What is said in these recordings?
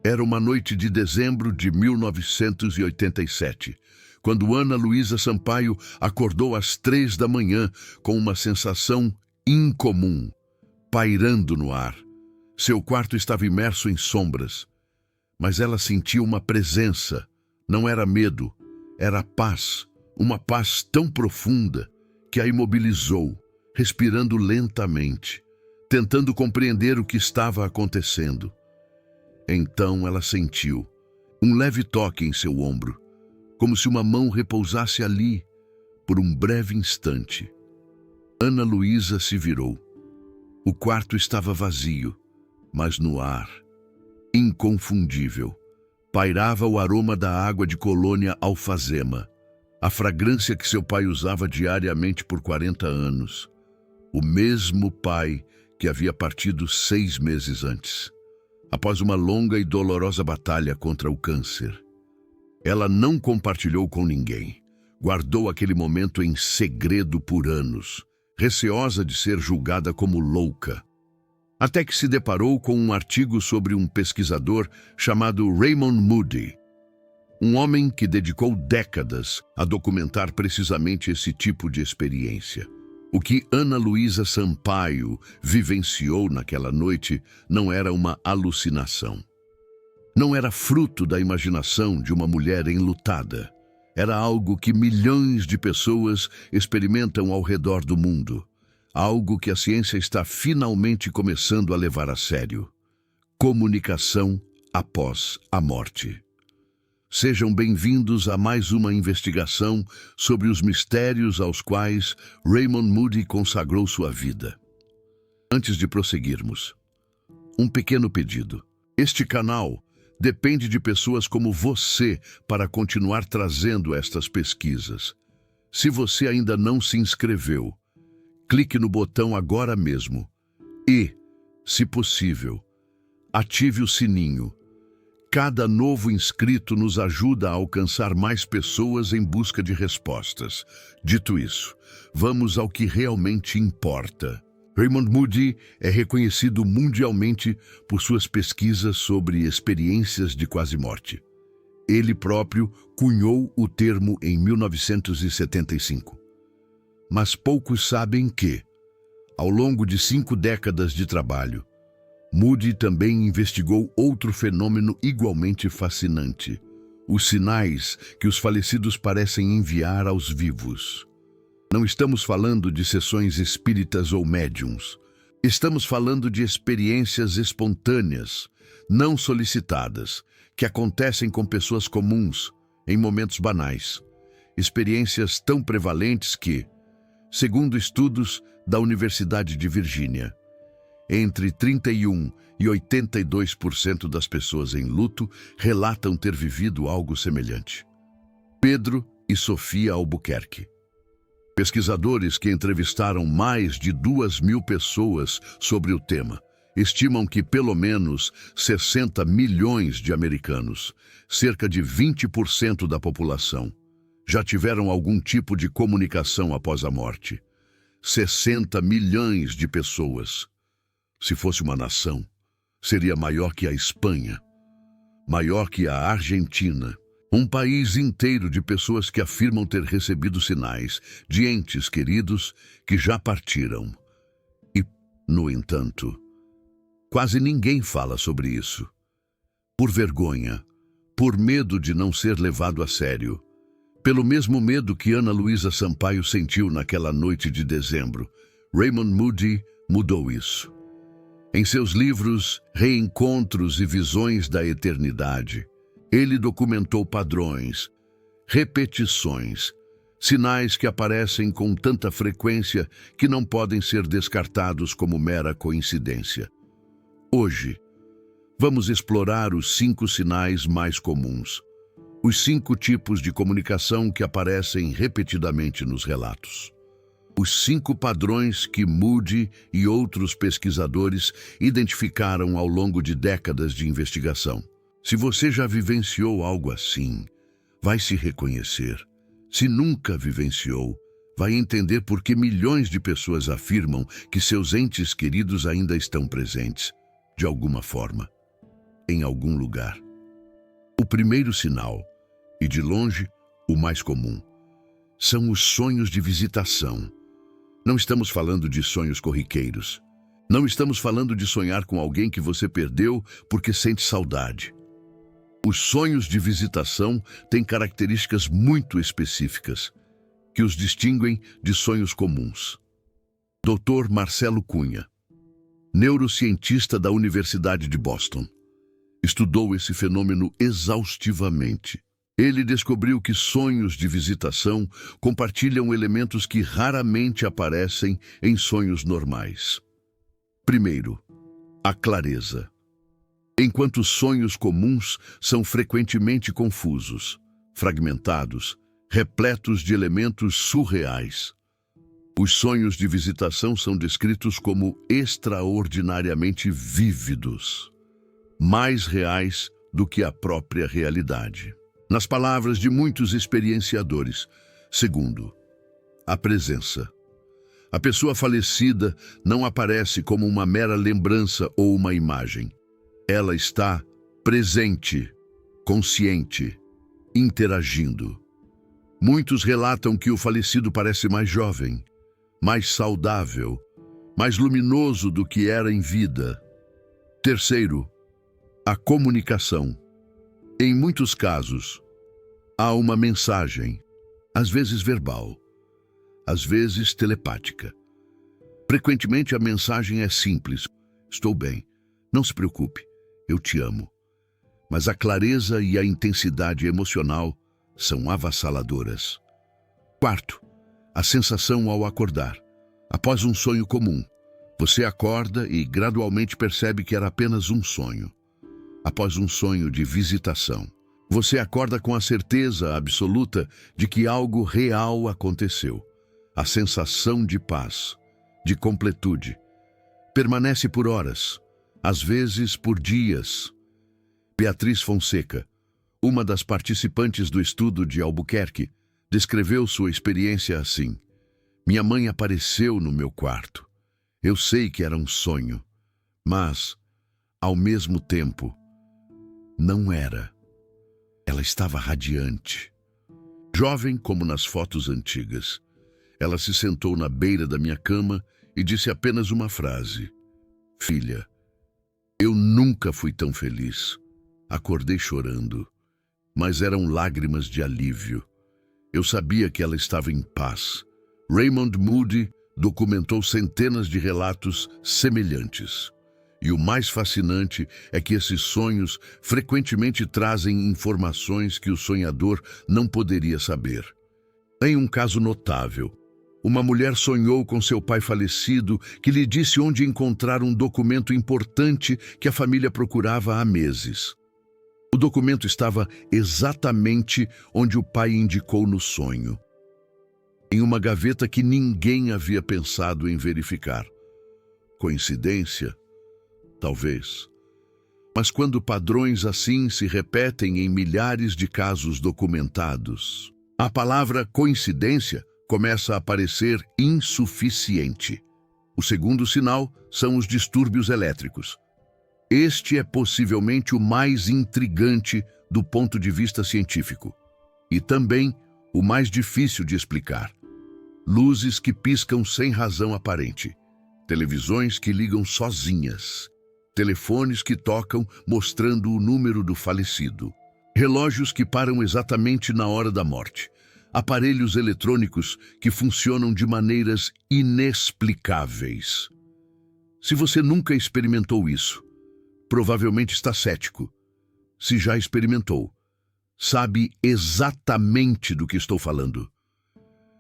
Era uma noite de dezembro de 1987, quando Ana Luísa Sampaio acordou às 3 da manhã com uma sensação incomum, pairando no ar. Seu quarto estava imerso em sombras, mas ela sentia uma presença. Não era medo, era paz, uma paz tão profunda que a imobilizou, respirando lentamente, tentando compreender o que estava acontecendo. Então ela sentiu um leve toque em seu ombro, como se uma mão repousasse ali por um breve instante. Ana Luísa se virou. O quarto estava vazio, mas no ar, inconfundível, pairava o aroma da água de colônia alfazema, a fragrância que seu pai usava diariamente por 40 anos. O mesmo pai que havia partido 6 meses antes, após uma longa e dolorosa batalha contra o câncer. Ela não compartilhou com ninguém. Guardou aquele momento em segredo por anos, receosa de ser julgada como louca. Até que se deparou com um artigo sobre um pesquisador chamado Raymond Moody, um homem que dedicou décadas a documentar precisamente esse tipo de experiência. O que Ana Luísa Sampaio vivenciou naquela noite não era uma alucinação. Não era fruto da imaginação de uma mulher enlutada. Era algo que milhões de pessoas experimentam ao redor do mundo. Algo que a ciência está finalmente começando a levar a sério. Comunicação após a morte. Sejam bem-vindos a mais uma investigação sobre os mistérios aos quais Raymond Moody consagrou sua vida. Antes de prosseguirmos, um pequeno pedido. Este canal depende de pessoas como você para continuar trazendo estas pesquisas. Se você ainda não se inscreveu, clique no botão agora mesmo e, se possível, ative o sininho. Cada novo inscrito nos ajuda a alcançar mais pessoas em busca de respostas. Dito isso, vamos ao que realmente importa. Raymond Moody é reconhecido mundialmente por suas pesquisas sobre experiências de quase-morte. Ele próprio cunhou o termo em 1975. Mas poucos sabem que, ao longo de 5 décadas de trabalho, Moody também investigou outro fenômeno igualmente fascinante: os sinais que os falecidos parecem enviar aos vivos. Não estamos falando de sessões espíritas ou médiums. Estamos falando de experiências espontâneas, não solicitadas, que acontecem com pessoas comuns, em momentos banais. Experiências tão prevalentes que, segundo estudos da Universidade de Virgínia, entre 31% e 82% das pessoas em luto relatam ter vivido algo semelhante. Pedro e Sofia Albuquerque, pesquisadores que entrevistaram mais de 2.000 pessoas sobre o tema, estimam que pelo menos 60 milhões de americanos, cerca de 20% da população, já tiveram algum tipo de comunicação após a morte. 60 milhões de pessoas. Se fosse uma nação, seria maior que a Espanha, maior que a Argentina. Um país inteiro de pessoas que afirmam ter recebido sinais de entes queridos que já partiram. E, no entanto, quase ninguém fala sobre isso. Por vergonha, por medo de não ser levado a sério. Pelo mesmo medo que Ana Luísa Sampaio sentiu naquela noite de dezembro, Raymond Moody mudou isso. Em seus livros Reencontros e Visões da Eternidade, ele documentou padrões, repetições, sinais que aparecem com tanta frequência que não podem ser descartados como mera coincidência. Hoje, vamos explorar os 5 sinais mais comuns, os 5 tipos de comunicação que aparecem repetidamente nos relatos. Os 5 padrões que Moody e outros pesquisadores identificaram ao longo de décadas de investigação. Se você já vivenciou algo assim, vai se reconhecer. Se nunca vivenciou, vai entender por que milhões de pessoas afirmam que seus entes queridos ainda estão presentes, de alguma forma. em algum lugar. O primeiro sinal, e de longe o mais comum, são os sonhos de visitação. Não estamos falando de sonhos corriqueiros. Não estamos falando de sonhar com alguém que você perdeu porque sente saudade. Os sonhos de visitação têm características muito específicas, que os distinguem de sonhos comuns. Dr. Marcelo Cunha, neurocientista da Universidade de Boston, estudou esse fenômeno exaustivamente. Ele descobriu que sonhos de visitação compartilham elementos que raramente aparecem em sonhos normais. Primeiro, a clareza. Enquanto sonhos comuns são frequentemente confusos, fragmentados, repletos de elementos surreais, os sonhos de visitação são descritos como extraordinariamente vívidos, mais reais do que a própria realidade. Nas palavras de muitos experienciadores, segundo, a presença. A pessoa falecida não aparece como uma mera lembrança ou uma imagem. Ela está presente, consciente, interagindo. Muitos relatam que o falecido parece mais jovem, mais saudável, mais luminoso do que era em vida. Terceiro, a comunicação. Em muitos casos, há uma mensagem, às vezes verbal, às vezes telepática. Frequentemente a mensagem é simples: estou bem, não se preocupe, eu te amo. Mas a clareza e a intensidade emocional são avassaladoras. Quarto, a sensação ao acordar. Após um sonho comum, você acorda e gradualmente percebe que era apenas um sonho. Após um sonho de visitação, você acorda com a certeza absoluta de que algo real aconteceu. A sensação de paz, de completude, permanece por horas, às vezes por dias. Beatriz Fonseca, uma das participantes do estudo de Albuquerque, descreveu sua experiência assim: minha mãe apareceu no meu quarto. Eu sei que era um sonho, mas, ao mesmo tempo, não era. Ela estava radiante. Jovem como nas fotos antigas, ela se sentou na beira da minha cama e disse apenas uma frase: filha, eu nunca fui tão feliz. Acordei chorando, mas eram lágrimas de alívio. Eu sabia que ela estava em paz. Raymond Moody documentou centenas de relatos semelhantes. E o mais fascinante é que esses sonhos frequentemente trazem informações que o sonhador não poderia saber. Em um caso notável, uma mulher sonhou com seu pai falecido que lhe disse onde encontrar um documento importante que a família procurava há meses. O documento estava exatamente onde o pai indicou no sonho, em uma gaveta que ninguém havia pensado em verificar. Coincidência? Talvez. Mas quando padrões assim se repetem em milhares de casos documentados, a palavra coincidência começa a parecer insuficiente. O segundo sinal são os distúrbios elétricos. Este é possivelmente o mais intrigante do ponto de vista científico e também o mais difícil de explicar. Luzes que piscam sem razão aparente, televisões que ligam sozinhas, telefones que tocam mostrando o número do falecido, relógios que param exatamente na hora da morte, aparelhos eletrônicos que funcionam de maneiras inexplicáveis. Se você nunca experimentou isso, provavelmente está cético. Se já experimentou, sabe exatamente do que estou falando.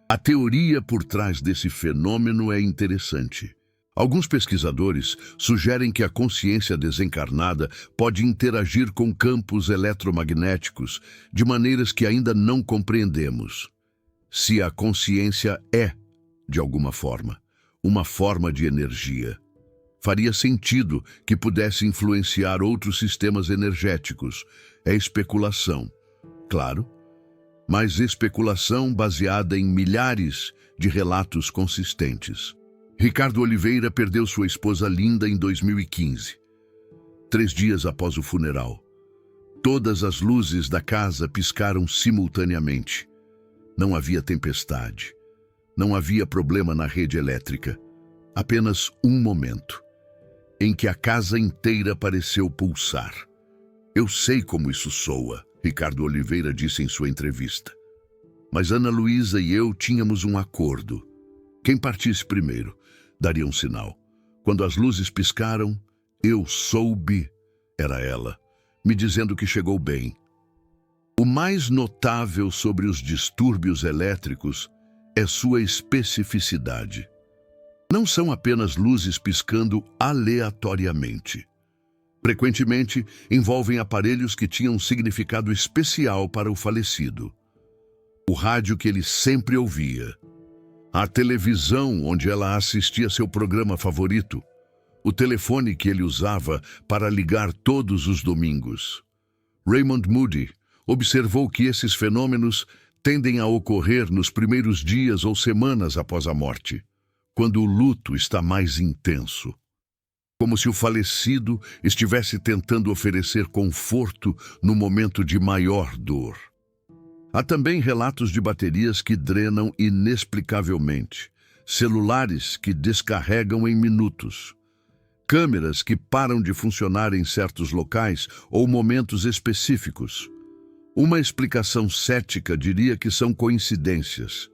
A teoria por trás desse fenômeno é interessante. Alguns pesquisadores sugerem que a consciência desencarnada pode interagir com campos eletromagnéticos de maneiras que ainda não compreendemos. Se a consciência é, de alguma forma, uma forma de energia, faria sentido que pudesse influenciar outros sistemas energéticos. É especulação, claro, mas especulação baseada em milhares de relatos consistentes. Ricardo Oliveira perdeu sua esposa Linda em 2015. 3 dias após o funeral. Todas as luzes da casa piscaram simultaneamente. Não havia tempestade. Não havia problema na rede elétrica. Apenas um momento em que a casa inteira pareceu pulsar. Eu sei como isso soa, Ricardo Oliveira disse em sua entrevista. Mas Ana Luísa e eu tínhamos um acordo. Quem partisse primeiro daria um sinal. Quando as luzes piscaram, eu soube, era ela, me dizendo que chegou bem. O mais notável sobre os distúrbios elétricos é sua especificidade. Não são apenas luzes piscando aleatoriamente. Frequentemente, envolvem aparelhos que tinham um significado especial para o falecido. O rádio que ele sempre ouvia. A televisão onde ela assistia seu programa favorito. O telefone que ele usava para ligar todos os domingos. Raymond Moody observou que esses fenômenos tendem a ocorrer nos primeiros dias ou semanas após a morte, quando o luto está mais intenso. Como se o falecido estivesse tentando oferecer conforto no momento de maior dor. Há também relatos de baterias que drenam inexplicavelmente, celulares que descarregam em minutos, câmeras que param de funcionar em certos locais ou momentos específicos. Uma explicação cética diria que são coincidências,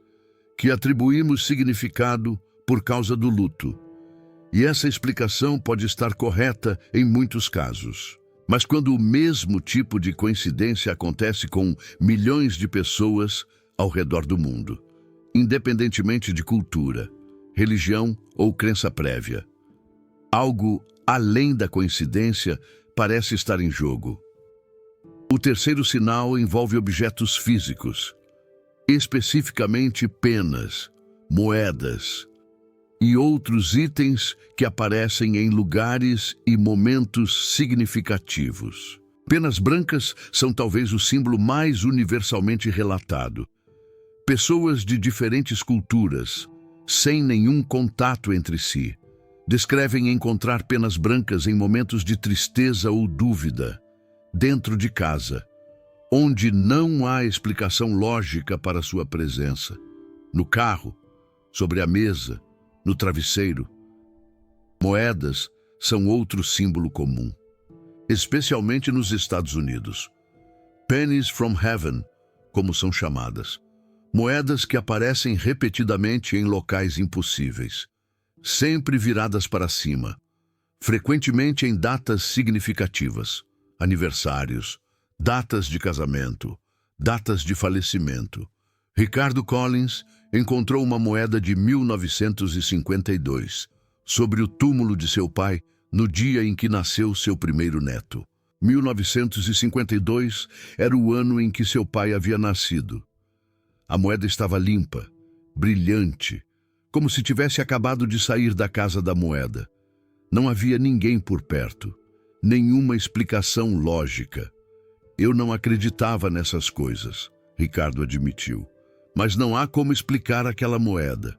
que atribuímos significado por causa do luto. E essa explicação pode estar correta em muitos casos. Mas quando o mesmo tipo de coincidência acontece com milhões de pessoas ao redor do mundo, independentemente de cultura, religião ou crença prévia, algo além da coincidência parece estar em jogo. O terceiro sinal envolve objetos físicos, especificamente penas, moedas e outros itens que aparecem em lugares e momentos significativos. Penas brancas são talvez o símbolo mais universalmente relatado. Pessoas de diferentes culturas, sem nenhum contato entre si, descrevem encontrar penas brancas em momentos de tristeza ou dúvida, dentro de casa, onde não há explicação lógica para sua presença. No carro, sobre a mesa, no travesseiro. Moedas são outro símbolo comum, especialmente nos Estados Unidos. Pennies from heaven, como são chamadas. Moedas que aparecem repetidamente em locais impossíveis, sempre viradas para cima, frequentemente em datas significativas, aniversários, datas de casamento, datas de falecimento. Ricardo Collins encontrou uma moeda de 1952 sobre o túmulo de seu pai no dia em que nasceu seu primeiro neto. 1952 era o ano em que seu pai havia nascido. A moeda estava limpa, brilhante, como se tivesse acabado de sair da casa da moeda. Não havia ninguém por perto, nenhuma explicação lógica. Eu não acreditava nessas coisas, Ricardo admitiu. Mas não há como explicar aquela moeda.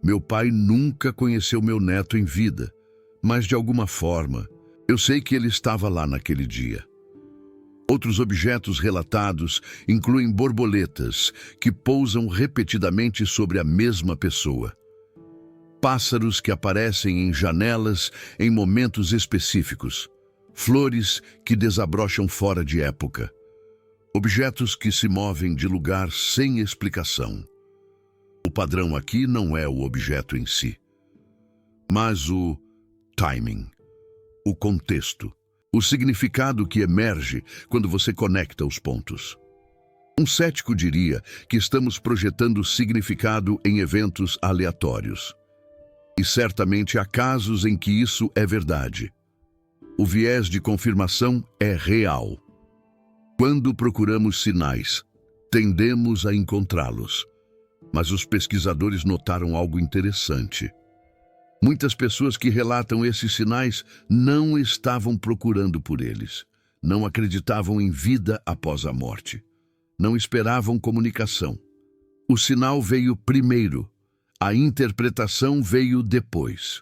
Meu pai nunca conheceu meu neto em vida, mas de alguma forma, eu sei que ele estava lá naquele dia. Outros objetos relatados incluem borboletas que pousam repetidamente sobre a mesma pessoa. Pássaros que aparecem em janelas em momentos específicos. Flores que desabrocham fora de época. Objetos que se movem de lugar sem explicação. O padrão aqui não é o objeto em si, mas o timing, o contexto, o significado que emerge quando você conecta os pontos. Um cético diria que estamos projetando significado em eventos aleatórios. E certamente há casos em que isso é verdade. O viés de confirmação é real. Quando procuramos sinais, tendemos a encontrá-los. Mas os pesquisadores notaram algo interessante. Muitas pessoas que relatam esses sinais não estavam procurando por eles. Não acreditavam em vida após a morte. Não esperavam comunicação. O sinal veio primeiro. A interpretação veio depois.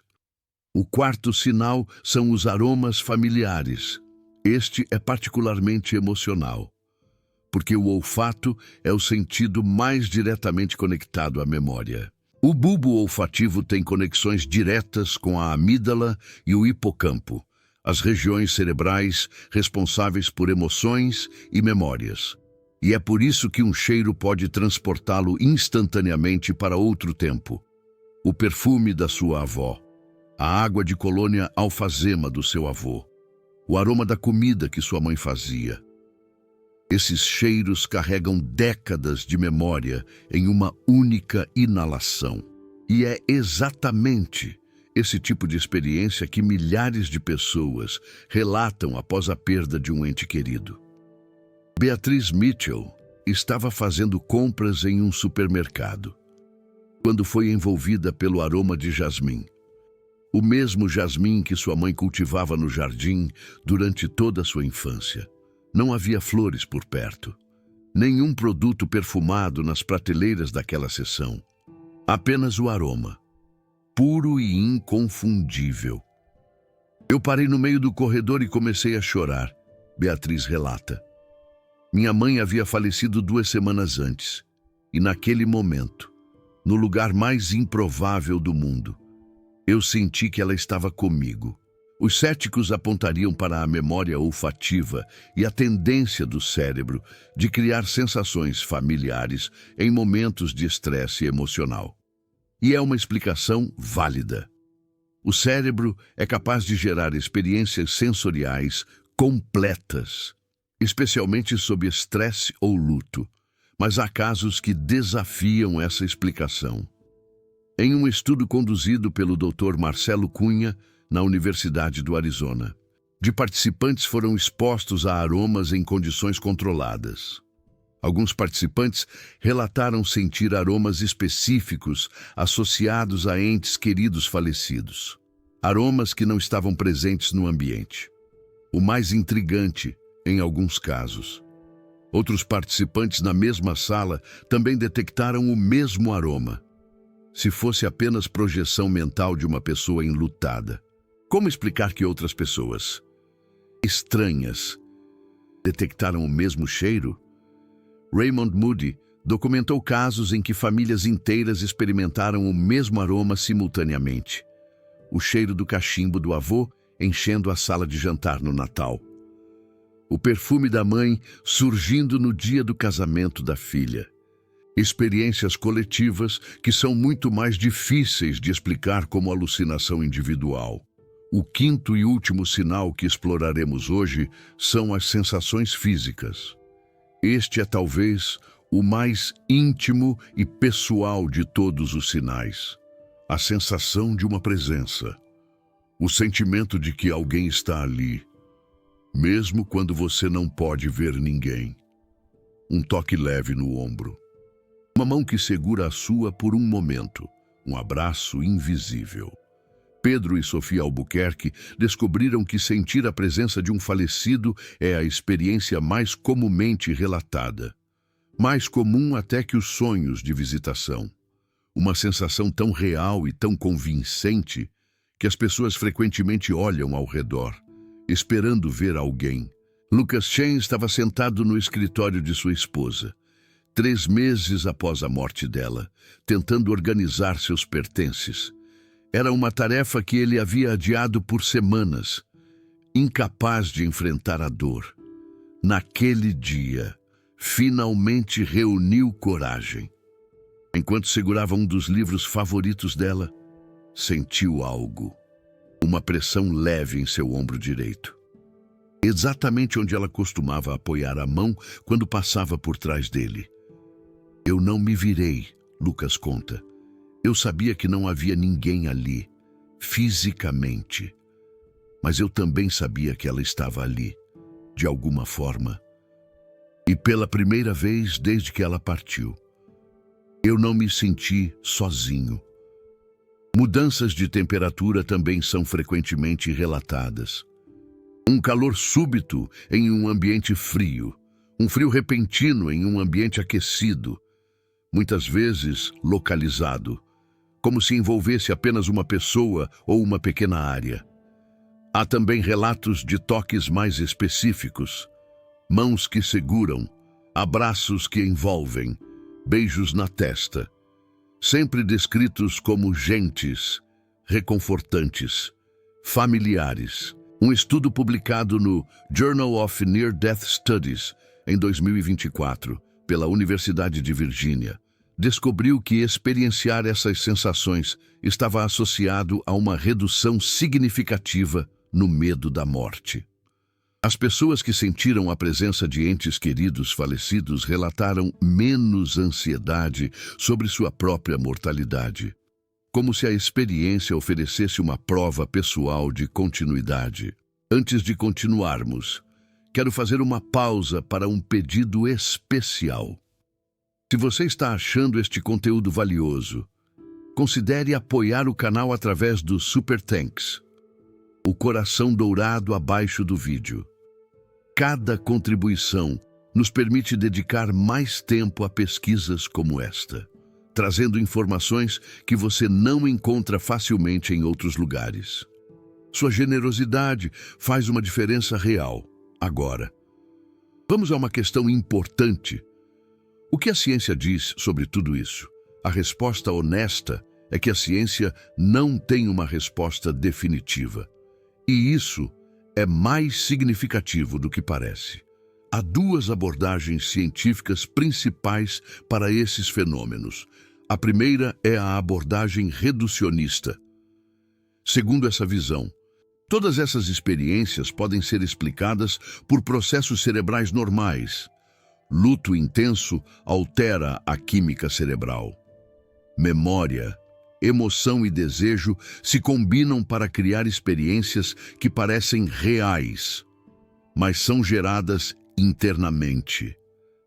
O quarto sinal são os aromas familiares. Este é particularmente emocional, porque o olfato é o sentido mais diretamente conectado à memória. O bulbo olfativo tem conexões diretas com a amígdala e o hipocampo, as regiões cerebrais responsáveis por emoções e memórias. E é por isso que um cheiro pode transportá-lo instantaneamente para outro tempo. O perfume da sua avó, a água de colônia alfazema do seu avô, o aroma da comida que sua mãe fazia. Esses cheiros carregam décadas de memória em uma única inalação. E é exatamente esse tipo de experiência que milhares de pessoas relatam após a perda de um ente querido. Beatriz Mitchell estava fazendo compras em um supermercado, quando foi envolvida pelo aroma de jasmim. O mesmo jasmim que sua mãe cultivava no jardim durante toda a sua infância. Não havia flores por perto, nenhum produto perfumado nas prateleiras daquela seção. Apenas o aroma, puro e inconfundível. Eu parei no meio do corredor e comecei a chorar, Beatriz relata. Minha mãe havia falecido 2 semanas antes, e naquele momento, no lugar mais improvável do mundo, eu senti que ela estava comigo. Os céticos apontariam para a memória olfativa e a tendência do cérebro de criar sensações familiares em momentos de estresse emocional. E é uma explicação válida. O cérebro é capaz de gerar experiências sensoriais completas, especialmente sob estresse ou luto, mas há casos que desafiam essa explicação. Em um estudo conduzido pelo Dr. Marcelo Cunha, na Universidade do Arizona, de participantes foram expostos a aromas em condições controladas. Alguns participantes relataram sentir aromas específicos associados a entes queridos falecidos, aromas que não estavam presentes no ambiente. O mais intrigante, em alguns casos, outros participantes na mesma sala também detectaram o mesmo aroma, se fosse apenas projeção mental de uma pessoa enlutada. Como explicar que outras pessoas estranhas detectaram o mesmo cheiro? Raymond Moody documentou casos em que famílias inteiras experimentaram o mesmo aroma simultaneamente. O cheiro do cachimbo do avô enchendo a sala de jantar no Natal. O perfume da mãe surgindo no dia do casamento da filha. Experiências coletivas que são muito mais difíceis de explicar como alucinação individual. O quinto e último sinal que exploraremos hoje são as sensações físicas. Este é talvez o mais íntimo e pessoal de todos os sinais. A sensação de uma presença. O sentimento de que alguém está ali, mesmo quando você não pode ver ninguém. Um toque leve no ombro. Uma mão que segura a sua por um momento. Um abraço invisível. Pedro e Sofia Albuquerque descobriram que sentir a presença de um falecido é a experiência mais comumente relatada. Mais comum até que os sonhos de visitação. Uma sensação tão real e tão convincente que as pessoas frequentemente olham ao redor, esperando ver alguém. Lucas Chen estava sentado no escritório de sua esposa, 3 meses após a morte dela, tentando organizar seus pertences. Era uma tarefa que ele havia adiado por semanas, incapaz de enfrentar a dor. Naquele dia, finalmente reuniu coragem. Enquanto segurava um dos livros favoritos dela, sentiu algo. Uma pressão leve em seu ombro direito. Exatamente onde ela costumava apoiar a mão quando passava por trás dele. Eu não me virei, Lucas conta. Eu sabia que não havia ninguém ali, fisicamente. Mas eu também sabia que ela estava ali, de alguma forma. E pela primeira vez desde que ela partiu, eu não me senti sozinho. Mudanças de temperatura também são frequentemente relatadas. Um calor súbito em um ambiente frio, um frio repentino em um ambiente aquecido, muitas vezes localizado, como se envolvesse apenas uma pessoa ou uma pequena área. Há também relatos de toques mais específicos, mãos que seguram, abraços que envolvem, beijos na testa, sempre descritos como gentis, reconfortantes, familiares. Um estudo publicado no Journal of Near-Death Studies, em 2024, pela Universidade de Virgínia, descobriu que experienciar essas sensações estava associado a uma redução significativa no medo da morte. As pessoas que sentiram a presença de entes queridos falecidos relataram menos ansiedade sobre sua própria mortalidade, como se a experiência oferecesse uma prova pessoal de continuidade. Antes de continuarmos, quero fazer uma pausa para um pedido especial. Se você está achando este conteúdo valioso, considere apoiar o canal através do Super Thanks, o coração dourado abaixo do vídeo. Cada contribuição nos permite dedicar mais tempo a pesquisas como esta, trazendo informações que você não encontra facilmente em outros lugares. Sua generosidade faz uma diferença real. Agora, vamos a uma questão importante. O que a ciência diz sobre tudo isso? A resposta honesta é que a ciência não tem uma resposta definitiva. E isso é mais significativo do que parece. Há duas abordagens científicas principais para esses fenômenos. A primeira é a abordagem reducionista. Segundo essa visão, todas essas experiências podem ser explicadas por processos cerebrais normais. Luto intenso altera a química cerebral. Memória, emoção e desejo se combinam para criar experiências que parecem reais, mas são geradas internamente.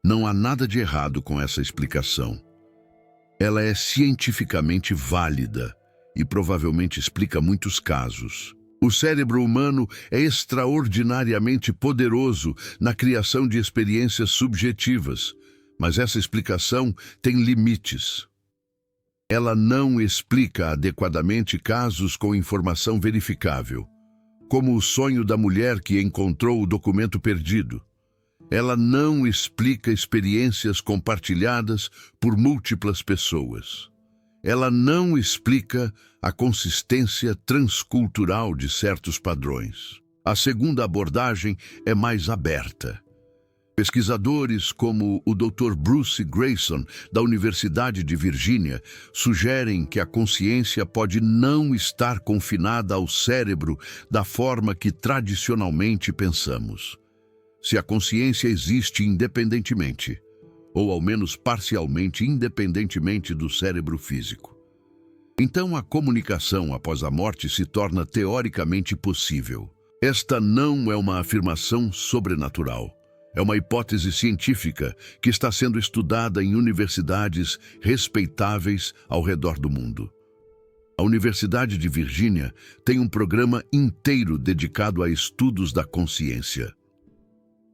Não há nada de errado com essa explicação. Ela é cientificamente válida e provavelmente explica muitos casos. O cérebro humano é extraordinariamente poderoso na criação de experiências subjetivas, mas essa explicação tem limites. Ela não explica adequadamente casos com informação verificável, como o sonho da mulher que encontrou o documento perdido. Ela não explica experiências compartilhadas por múltiplas pessoas. Ela não explica a consistência transcultural de certos padrões. A segunda abordagem é mais aberta. Pesquisadores como o Dr. Bruce Greyson, da Universidade de Virgínia, sugerem que a consciência pode não estar confinada ao cérebro da forma que tradicionalmente pensamos. Se a consciência existe independentemente, ou ao menos parcialmente independentemente do cérebro físico, então a comunicação após a morte se torna teoricamente possível. Esta não é uma afirmação sobrenatural. É uma hipótese científica que está sendo estudada em universidades respeitáveis ao redor do mundo. A Universidade de Virgínia tem um programa inteiro dedicado a estudos da consciência.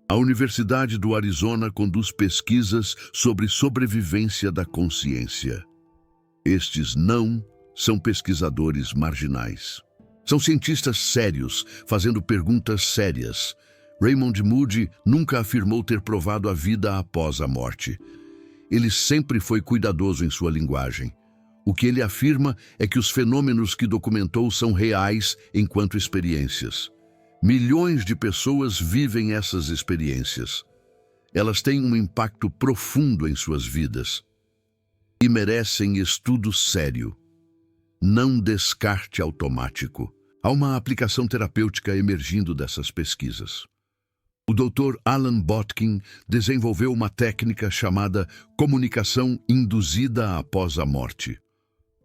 A Universidade do Arizona conduz pesquisas sobre sobrevivência da consciência. Estes não são pesquisadores marginais. São cientistas sérios, fazendo perguntas sérias. Raymond Moody nunca afirmou ter provado a vida após a morte. Ele sempre foi cuidadoso em sua linguagem. O que ele afirma é que os fenômenos que documentou são reais enquanto experiências. Milhões de pessoas vivem essas experiências. Elas têm um impacto profundo em suas vidas e merecem estudo sério. Não descarte automático. Há uma aplicação terapêutica emergindo dessas pesquisas. O Dr. Alan Botkin desenvolveu uma técnica chamada comunicação induzida após a morte,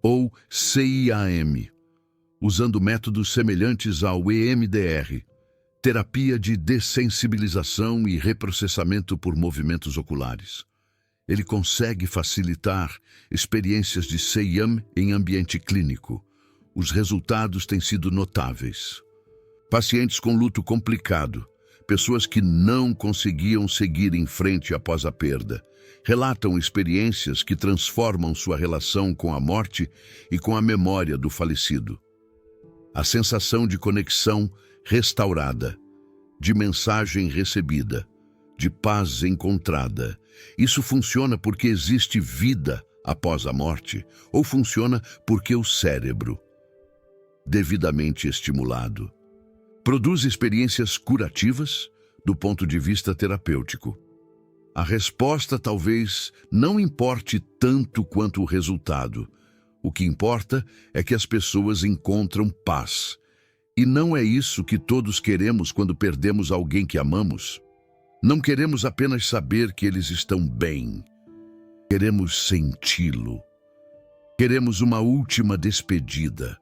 ou CIAM, usando métodos semelhantes ao EMDR, terapia de dessensibilização e reprocessamento por movimentos oculares. Ele consegue facilitar experiências de CIAM em ambiente clínico. Os resultados têm sido notáveis. Pacientes com luto complicado, pessoas que não conseguiam seguir em frente após a perda, relatam experiências que transformam sua relação com a morte e com a memória do falecido. A sensação de conexão restaurada, de mensagem recebida, de paz encontrada. Isso funciona porque existe vida após a morte, ou funciona porque o cérebro, devidamente estimulado, produz experiências curativas do ponto de vista terapêutico. A resposta talvez não importe tanto quanto o resultado. O que importa é que as pessoas encontram paz. E não é isso que todos queremos quando perdemos alguém que amamos. Não queremos apenas saber que eles estão bem. Queremos senti-lo. Queremos uma última despedida.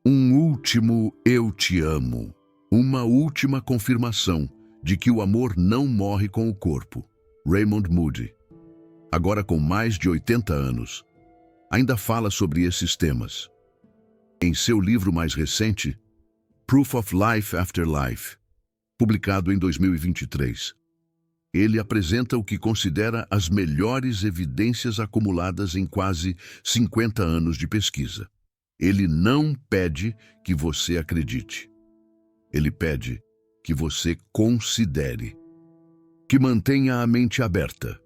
Um último eu te amo. Uma última confirmação de que o amor não morre com o corpo. Raymond Moody, agora com mais de 80 anos, ainda fala sobre esses temas. Em seu livro mais recente, Proof of Life After Life, publicado em 2023, ele apresenta o que considera as melhores evidências acumuladas em quase 50 anos de pesquisa. Ele não pede que você acredite. Ele pede que você considere, que mantenha a mente aberta,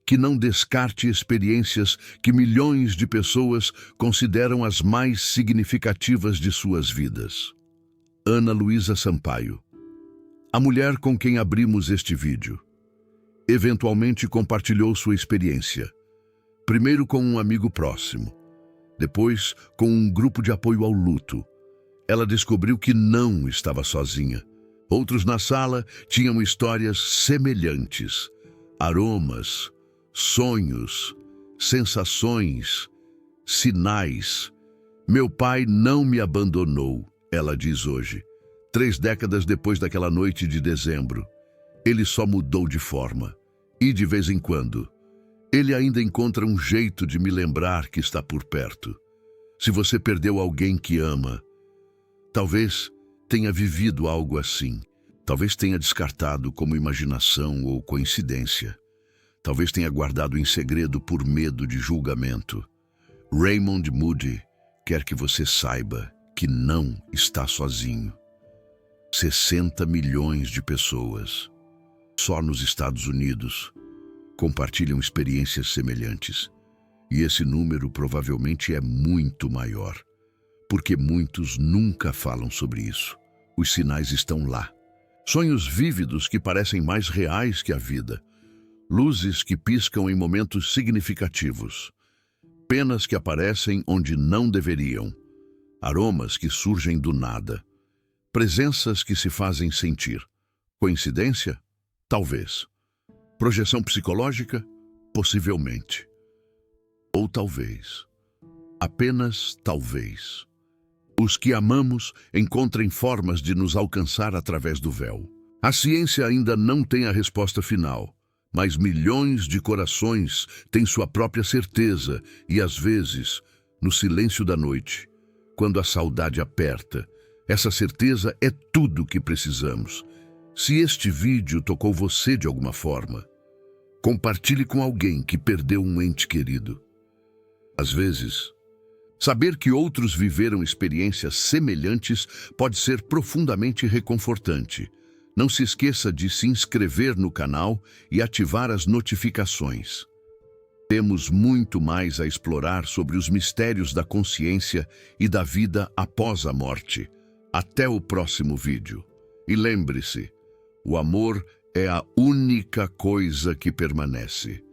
que não descarte experiências que milhões de pessoas consideram as mais significativas de suas vidas. Ana Luísa Sampaio, a mulher com quem abrimos este vídeo, eventualmente compartilhou sua experiência, primeiro com um amigo próximo, depois com um grupo de apoio ao luto. Ela descobriu que não estava sozinha. Outros na sala tinham histórias semelhantes, aromas, sonhos, sensações, sinais. Meu pai não me abandonou, ela diz hoje, 3 décadas depois daquela noite de dezembro. Ele só mudou de forma. E, de vez em quando, ele ainda encontra um jeito de me lembrar que está por perto. Se você perdeu alguém que ama, talvez tenha vivido algo assim. Talvez tenha descartado como imaginação ou coincidência. Talvez tenha guardado em segredo por medo de julgamento. Raymond Moody quer que você saiba que não está sozinho. 60 milhões de pessoas, só nos Estados Unidos, compartilham experiências semelhantes. E esse número provavelmente é muito maior, porque muitos nunca falam sobre isso. Os sinais estão lá. Sonhos vívidos que parecem mais reais que a vida. Luzes que piscam em momentos significativos. Penas que aparecem onde não deveriam. Aromas que surgem do nada. Presenças que se fazem sentir. Coincidência? Talvez. Projeção psicológica? Possivelmente. Ou talvez. Apenas talvez. Os que amamos encontrem formas de nos alcançar através do véu. A ciência ainda não tem a resposta final, mas milhões de corações têm sua própria certeza e, às vezes, no silêncio da noite, quando a saudade aperta, essa certeza é tudo o que precisamos. Se este vídeo tocou você de alguma forma, compartilhe com alguém que perdeu um ente querido. Às vezes, saber que outros viveram experiências semelhantes pode ser profundamente reconfortante. Não se esqueça de se inscrever no canal e ativar as notificações. Temos muito mais a explorar sobre os mistérios da consciência e da vida após a morte. Até o próximo vídeo. E lembre-se, o amor é a única coisa que permanece.